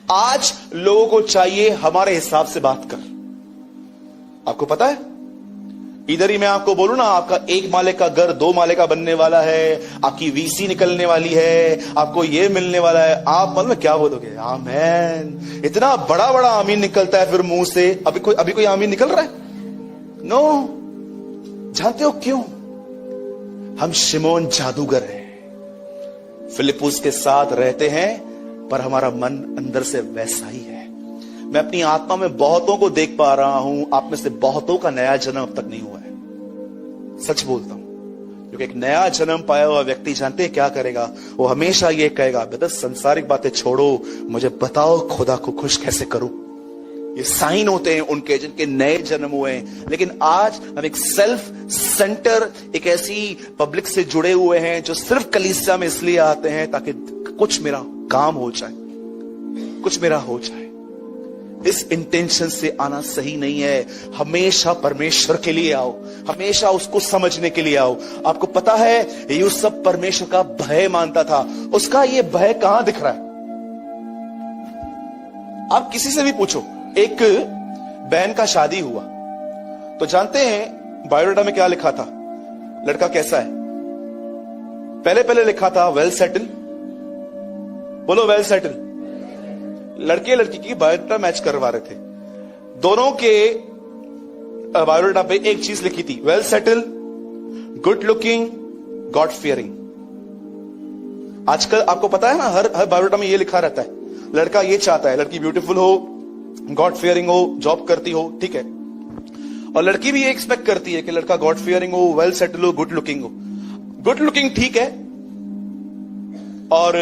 आज लोगों को चाहिए हमारे हिसाब से बात कर। आपको पता है, इधर ही मैं आपको बोलूं ना, आपका 1 माले का घर 2 माले का बनने वाला है, आपकी वीसी निकलने वाली है, आपको ये मिलने वाला है, आप मतलब क्या बोलोगे? आमीन। इतना बड़ा बड़ा आमीन निकलता है फिर मुंह से। अभी कोई आमीन निकल रहा है? नो। जानते हो क्यों? हम शिमोन जादूगर हैं, फिलिप्पुस के साथ रहते हैं, पर हमारा मन अंदर से वैसा ही है। मैं अपनी आत्मा में बहुतों को देख पा रहा हूं, आप में से बहुतों का नया जन्म अब तक नहीं हुआ है। सच बोलता हूं, क्योंकि एक नया जन्म पाया हुआ व्यक्ति जानते हैं क्या करेगा? वो हमेशा ये कहेगा, बेटा संसारिक बातें छोड़ो, मुझे बताओ खुदा को खुश कैसे करूं। ये साइन होते हैं उनके जिनके नए जन्म हुए हैं। लेकिन आज हम एक सेल्फ सेंटर, एक ऐसी पब्लिक से जुड़े हुए हैं जो सिर्फ कलीसिया में इसलिए आते हैं ताकि कुछ मेरा काम हो जाए, कुछ मेरा हो जाए। इस इंटेंशन से आना सही नहीं है। हमेशा परमेश्वर के लिए आओ, हमेशा उसको समझने के लिए आओ। आपको पता है यूसुफ परमेश्वर का भय मानता था, उसका ये भय कहां दिख रहा है? आप किसी से भी पूछो, एक बहन का शादी हुआ तो जानते हैं बायोडाटा में क्या लिखा था? लड़का कैसा है? पहले लिखा था वेल सेटल। बोलो वेल सेटल। लड़के लड़की की बायोडाटा मैच करवा रहे थे, दोनों के बायोडाटा पे एक चीज लिखी थी, well settle, good looking, God fearing. आजकल आपको पता है ना, हर बायोडाटा में ये लिखा रहता है, लड़का ये चाहता है लड़की ब्यूटीफुल हो, गॉड फियरिंग हो, जॉब करती हो, ठीक है। और लड़की भी ये एक्सपेक्ट करती है कि लड़का गॉड फियरिंग हो, वेल सेटल हो, गुड लुकिंग हो। गुड लुकिंग ठीक है, और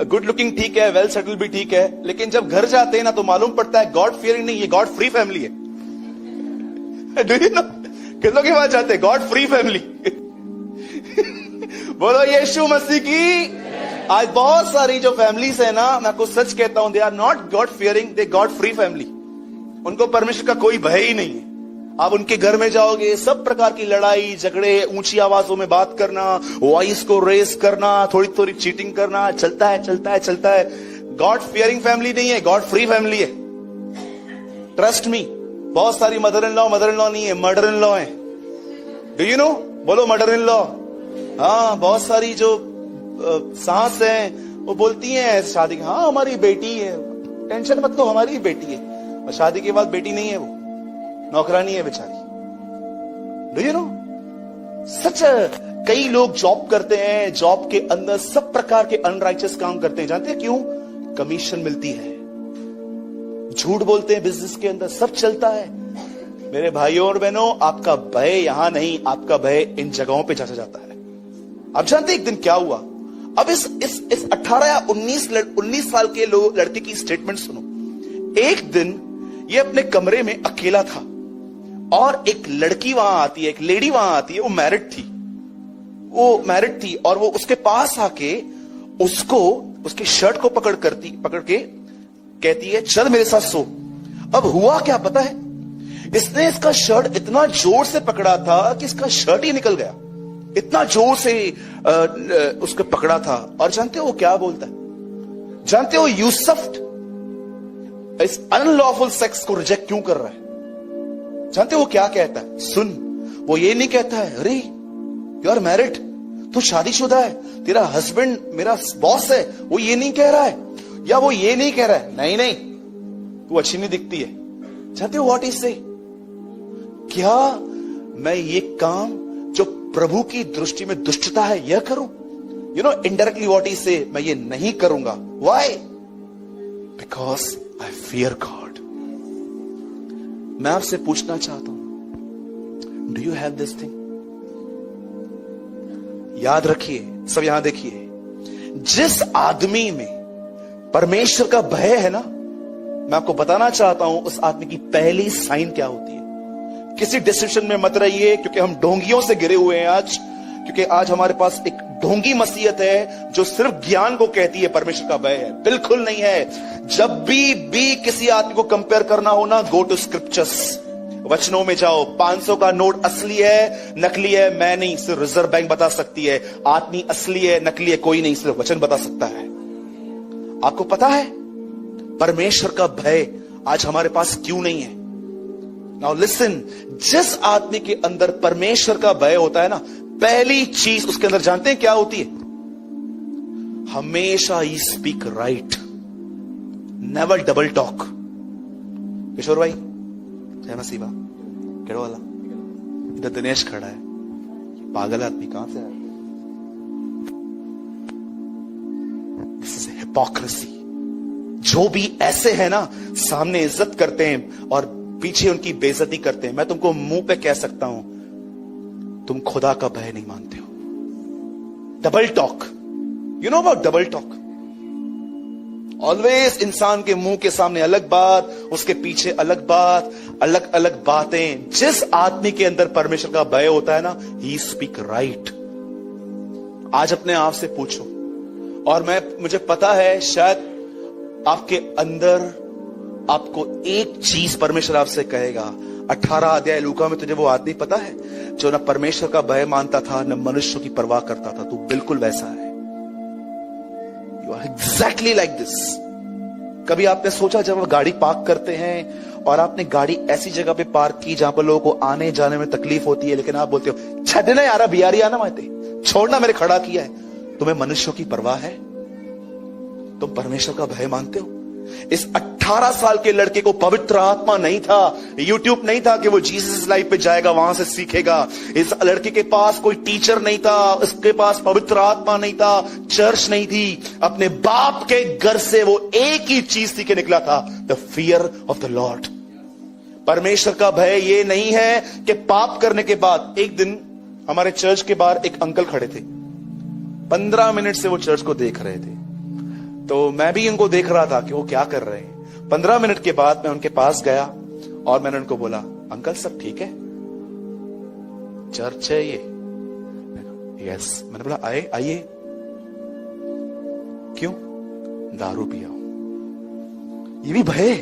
गुड लुकिंग ठीक है, वेल सेटल भी ठीक है, लेकिन जब घर जाते हैं ना तो मालूम पड़ता है गॉड फियरिंग नहीं, ये गॉड फ्री फैमिली है। Do you no? कितनों की बात जाते हैं गॉड फ्री फैमिली। बोलो यीशु मसीह की। आज बहुत सारी जो फैमिलीज है ना, मैं आपको सच कहता हूं, they are not God fearing, they God free family. उनको परमेश्वर का कोई भय ही नहीं है। आप उनके घर में जाओगे, सब प्रकार की लड़ाई झगड़े, ऊंची आवाजों में बात करना, वॉइस को रेस करना, थोड़ी थोड़ी चीटिंग करना, चलता है। गॉड फियरिंग फैमिली नहीं है, गॉड फ्री फैमिली है। Trust me. बहुत सारी मदर इन लॉ नहीं है, मर्डर इन लॉ है। Do you no? बोलो मर्डर इन लॉ। हाँ, बहुत सारी जो सास हैं वो बोलती हैं शादी, हाँ हमारी बेटी है, टेंशन मत लो हमारी बेटी है, और शादी के बाद बेटी नहीं है, वो नौकरानी है बेचारी। Do you know? सच। कई लोग जॉब करते हैं, जॉब के अंदर सब प्रकार के अनराइचियस काम करते हैं। जानते हैं क्यों? कमीशन मिलती है। झूठ बोलते हैं बिजनेस के अंदर, सब चलता है। मेरे भाइयों और बहनों, आपका भय यहां नहीं, आपका भय इन जगहों पे जांचा जाता है। आप जानते हैं एक दिन क्या हुआ? अब इस 18 या 19 साल के लड़के की स्टेटमेंट सुनो। एक दिन ये अपने कमरे में अकेला था और एक लड़की वहां आती है, एक लेडी वहां आती है, वो मैरिड थी और वो उसके पास आके उसको उसके शर्ट को पकड़ के कहती है चल मेरे साथ सो। अब हुआ क्या पता है? इसने इसका शर्ट इतना जोर से पकड़ा था कि इसका शर्ट ही निकल गया। इतना जोर से उसको पकड़ा था। और जानते हो वो क्या बोलता है? जानते हो यूसुफ इस अनलॉफुल सेक्स को रिजेक्ट क्यों कर रहा है? जानते हो वो क्या कहता है? सुन, वो ये नहीं कहता है अरे यू आर मैरिड, तू शादीशुदा है, तेरा हस्बैंड मेरा बॉस है, वो ये नहीं कह रहा है, या वो ये नहीं कह रहा है, नहीं तू अच्छी नहीं दिखती है। जानते हो व्हाट इज से? क्या मैं ये काम जो प्रभु की दृष्टि में दुष्टता है यह करूं? You know indirectly what is से, मैं ये नहीं करूंगा। Why? Because I fear God. मैं आपसे पूछना चाहता हूं, do you have this thing? याद रखिए, सब यहां देखिए, जिस आदमी में परमेश्वर का भय है ना, मैं आपको बताना चाहता हूं उस आदमी की पहली साइन क्या होती है। किसी डिसीजन में मत रहिए, क्योंकि हम ढोंगियों से गिरे हुए हैं आज, क्योंकि आज हमारे पास एक ढोंगी मसीहत है जो सिर्फ ज्ञान को कहती है परमेश्वर का भय है। बिल्कुल नहीं है। जब भी किसी आदमी को कंपेयर करना हो ना, गो टू स्क्रिप्चर्स, वचनों में जाओ। 500 का नोट असली है नकली है मैं नहीं, सिर्फ रिजर्व बैंक बता सकती है। आदमी असली है नकली है कोई नहीं, सिर्फ वचन बता सकता है। आपको पता है परमेश्वर का भय आज हमारे पास क्यों नहीं है? नाउ लिसन, जिस आदमी के अंदर परमेश्वर का भय होता है ना, पहली चीज उसके अंदर जानते हैं क्या होती है? हमेशा ही speak right, never double talk. Kishore भाई जय मसीबा, केड़ो वाला इधर दिनेश खड़ा है, पागल आदमी कहां से आया? This is hypocrisy. जो भी ऐसे है ना, सामने इज्जत करते हैं और पीछे उनकी बेइज्जती करते हैं। मैं तुमको मुंह पे कह सकता हूं, तुम खुदा का भय नहीं मानते हो। Double talk, you know about double talk? Always इंसान के मुंह के सामने अलग बात, उसके पीछे अलग बात, अलग अलग बातें। जिस आदमी के अंदर परमेश्वर का भय होता है ना, ही स्पीक राइट। आज अपने आप से पूछो, और मुझे पता है शायद आपके अंदर आपको एक चीज परमेश्वर आपसे कहेगा। 18 अध्याय लूका में तुझे वो आदमी पता है जो न परमेश्वर का भय मानता था, न मनुष्यों की परवाह करता था। तू बिल्कुल वैसा है। You are exactly like this. कभी आपने सोचा, जब आप गाड़ी पार्क करते हैं और आपने गाड़ी ऐसी जगह पे पार्क की जहां पर लोगों को आने जाने में तकलीफ होती है, लेकिन आप बोलते हो छड़ना यारा बिहारी आना माते, छोड़ना, मेरे खड़ा किया है। तुम्हें मनुष्यों की परवाह है? तुम परमेश्वर का भय मानते हो? इस 18 साल के लड़के को पवित्र आत्मा नहीं था, यूट्यूब नहीं था कि वो जीसस लाइफ पे जाएगा, वहां से सीखेगा। इस लड़के के पास कोई टीचर नहीं था, उसके पास पवित्र आत्मा नहीं था, चर्च नहीं थी। अपने बाप के घर से वो एक ही चीज सीख के निकला था, the fear of the Lord. परमेश्वर का भय ये नहीं है कि पाप करने के बाद। एक दिन हमारे चर्च के बाहर एक अंकल खड़े थे, 15 मिनट से वो चर्च को देख रहे थे। तो मैं भी उनको देख रहा था कि वो क्या कर रहे हैं। 15 मिनट के बाद मैं उनके पास गया और मैंने उनको बोला, अंकल सब ठीक है? चर्च है ये? यस। मैंने बोला आइए। क्यों? दारू पिया। ये भी भय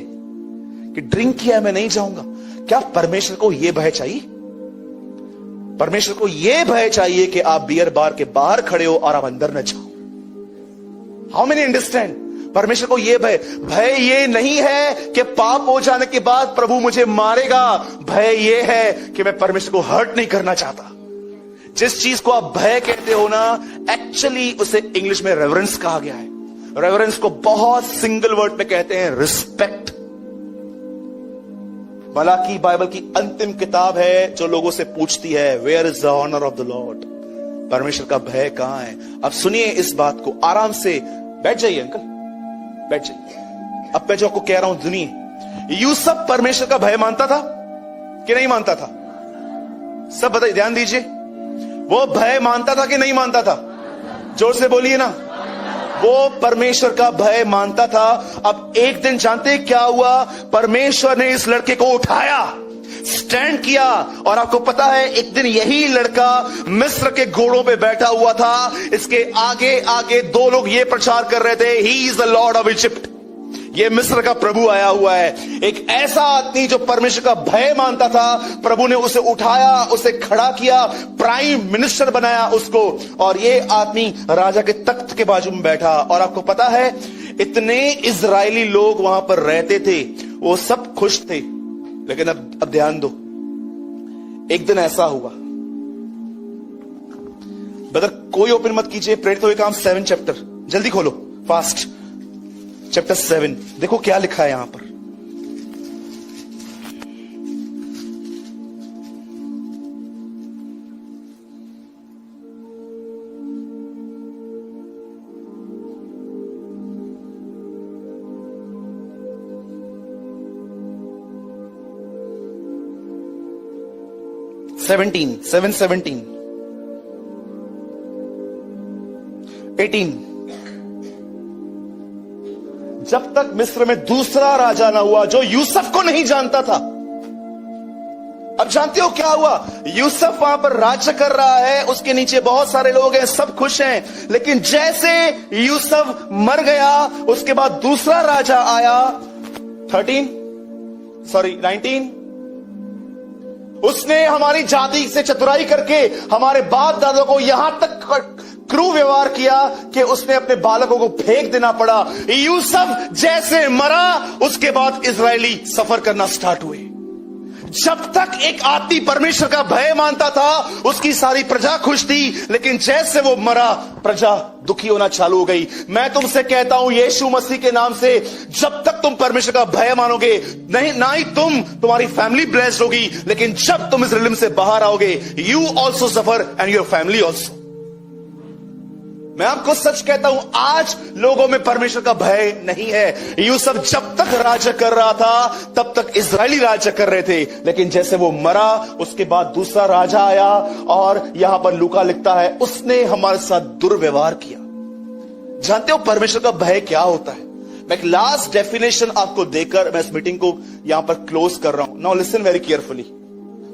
कि ड्रिंक किया मैं नहीं जाऊंगा? क्या परमेश्वर को यह भय चाहिए? परमेश्वर को यह भय चाहिए कि आप बियर बार के बाहर खड़े हो और आप अंदर न जाओ। How many understand? परमेश्वर को यह भय ये नहीं है कि पाप हो जाने के बाद प्रभु मुझे मारेगा। भय ये है कि मैं परमेश्वर को हर्ट नहीं करना चाहता। जिस चीज को आप भय कहते हो ना, एक्चुअली उसे इंग्लिश में रेवरेंस कहा गया है। रेवरेंस को बहुत सिंगल वर्ड में कहते हैं रिस्पेक्ट। मलाकी बाइबल की अंतिम किताब है जो लोगों से पूछती है, where is the honour of the Lord? परमेश्वर का भय कहां है? अब सुनिए इस बात को आराम से। बैठ जाइए अंकल, बैठ जाइए। अब मैं जो आपको कह रहा हूं सुनिए। यूसुफ परमेश्वर का भय मानता था कि नहीं मानता था? सब बताइए, ध्यान दीजिए। वो भय मानता था कि नहीं मानता था? जोर से बोलिए ना। वो परमेश्वर का भय मानता था। अब एक दिन जानते क्या हुआ? परमेश्वर ने इस लड़के को उठाया, स्टैंड किया। और आपको पता है, एक दिन यही लड़का मिस्र के घोड़ों पे बैठा हुआ था। इसके आगे आगे दो लोग ये प्रचार कर रहे थे, he is the Lord of Egypt. ये मिस्र का प्रभु आया हुआ है। एक ऐसा आदमी जो परमेश्वर का भय मानता था, प्रभु ने उसे उठाया, उसे खड़ा किया, प्राइम मिनिस्टर बनाया उसको। और ये आदमी राजा के तख्त के बाजू में बैठा। और आपको पता है, इतने इजरायली लोग वहां पर रहते थे, वो सब खुश थे। लेकिन अब ध्यान दो, एक दिन ऐसा हुआ। ब्रदर कोई ओपन मत कीजिए, प्रेरित हुए काम 7 चैप्टर जल्दी खोलो, फास्ट। चैप्टर 7 देखो क्या लिखा है यहां पर। सेवन 17 18। जब तक मिस्र में दूसरा राजा ना हुआ जो यूसुफ को नहीं जानता था। अब जानते हो क्या हुआ? यूसुफ वहां पर राज्य कर रहा है, उसके नीचे बहुत सारे लोग हैं, सब खुश हैं। लेकिन जैसे यूसुफ मर गया, उसके बाद दूसरा राजा आया, 19। उसने हमारी जाति से चतुराई करके हमारे बाप दादों को यहां तक क्रूर व्यवहार किया कि उसने अपने बालकों को फेंक देना पड़ा। यूसुफ जैसे मरा, उसके बाद इजरायली सफर करना स्टार्ट हुए। जब तक एक आदमी परमेश्वर का भय मानता था, उसकी सारी प्रजा खुश थी, लेकिन जैसे वो मरा, प्रजा दुखी होना चालू हो गई। मैं तुमसे कहता हूं यीशु मसीह के नाम से, जब तक तुम परमेश्वर का भय मानोगे, नहीं ना ही तुम्हारी फैमिली ब्लेस्ड होगी, लेकिन जब तुम इस रिलम से बाहर आओगे, you also suffer and your family also. मैं आपको सच कहता हूं, आज लोगों में परमेश्वर का भय नहीं है। यूसुफ जब तक राज्य कर रहा था, तब तक इजरायली राज्य कर रहे थे, लेकिन जैसे वो मरा, उसके बाद दूसरा राजा आया, और यहां पर लूका लिखता है उसने हमारे साथ दुर्व्यवहार किया। जानते हो परमेश्वर का भय क्या होता है? मैं एक लास्ट डेफिनेशन आपको देकर मैं इस मीटिंग को यहां पर क्लोज कर रहा हूं। Now listen very carefully.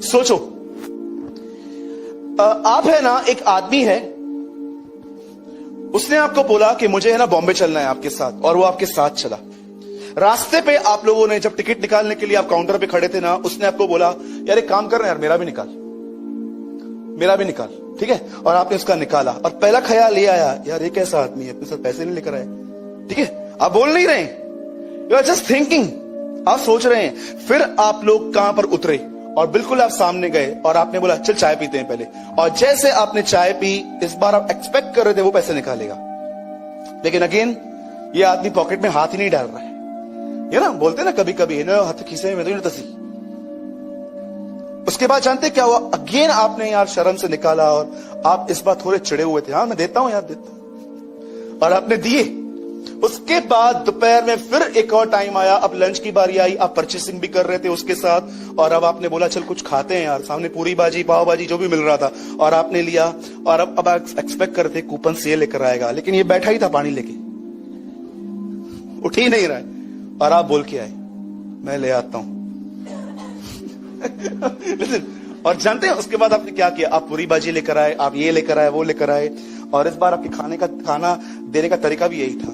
सोचो, आप है ना, एक आदमी है, उसने आपको बोला कि मुझे है ना बॉम्बे चलना है आपके साथ, और वो आपके साथ चला। रास्ते पे आप लोगों ने जब टिकट निकालने के लिए आप काउंटर पे खड़े थे ना, उसने आपको बोला यार एक काम कर रहे हैं यार, मेरा भी निकाल, ठीक है? और आपने उसका निकाला, और पहला ख्याल ये आया यार ये कैसा आदमी है, अपने साथ पैसे नहीं लेकर आए, ठीक है? आप बोल नहीं रहे, यू आर जस्ट थिंकिंग, आप सोच रहे हैं। फिर आप लोग कहां पर उतरे, और बिल्कुल आप सामने गए, और आपने बोला चल चाय पीते हैं पहले। और जैसे आपने चाय पी, इस बार आप एक्सपेक्ट कर रहे थे वो पैसे निकालेगा, लेकिन अगेन ये आदमी पॉकेट में हाथ ही नहीं डाल रहा है। ये ना बोलते ना कभी कभी हाथ खीसे में तो तसी। उसके बाद जानते क्या हुआ? अगेन आपने यार शर्म से निकाला, और आप इस बार थोड़े चिड़े हुए थे, हाँ मैं देता हूं यार, देता हूं, और आपने दिए। उसके बाद दोपहर में फिर एक और टाइम आया, अब लंच की बारी आई, आप परचेसिंग भी कर रहे थे उसके साथ, और अब आपने बोला चल कुछ खाते हैं यार, सामने पूरी भाजी पाव भाजी जो भी मिल रहा था, और आपने लिया। और अब आप एक्सपेक्ट करते थे कूपन से लेकर आएगा, लेकिन ये बैठा ही था पानी लेके, उठ ही नहीं रहा है, और आप बोल के आए मैं ले आता हूं। और जानते हैं उसके बाद आपने क्या किया? आप पूरी भाजी लेकर आए, आप ये लेकर आए, वो लेकर आए, और इस बार आपके खाना देने का तरीका भी यही था,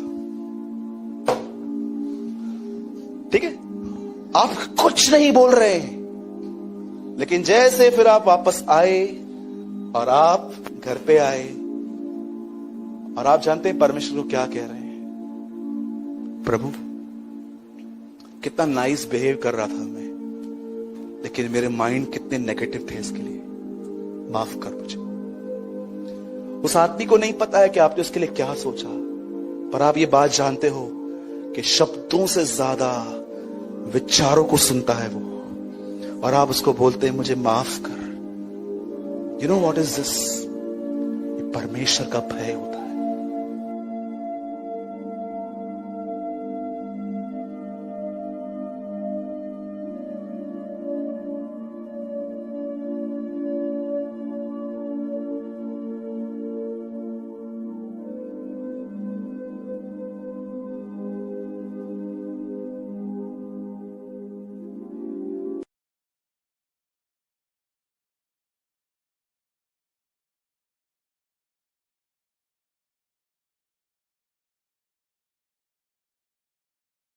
ठीक है? आप कुछ नहीं बोल रहे हैं, लेकिन जैसे फिर आप वापस आए और आप घर पे आए, और आप जानते हैं परमेश्वर को क्या कह रहे हैं? प्रभु कितना नाइस बिहेव कर रहा था मैं, लेकिन मेरे माइंड कितने नेगेटिव थे इसके लिए, माफ कर मुझे। उस आदमी को नहीं पता है कि आपने उसके लिए क्या सोचा, पर आप ये बात जानते हो कि शब्दों से ज्यादा विचारों को सुनता है वो, और आप उसको बोलते हैं मुझे माफ कर। You know what is this? परमेश्वर का भय होता है।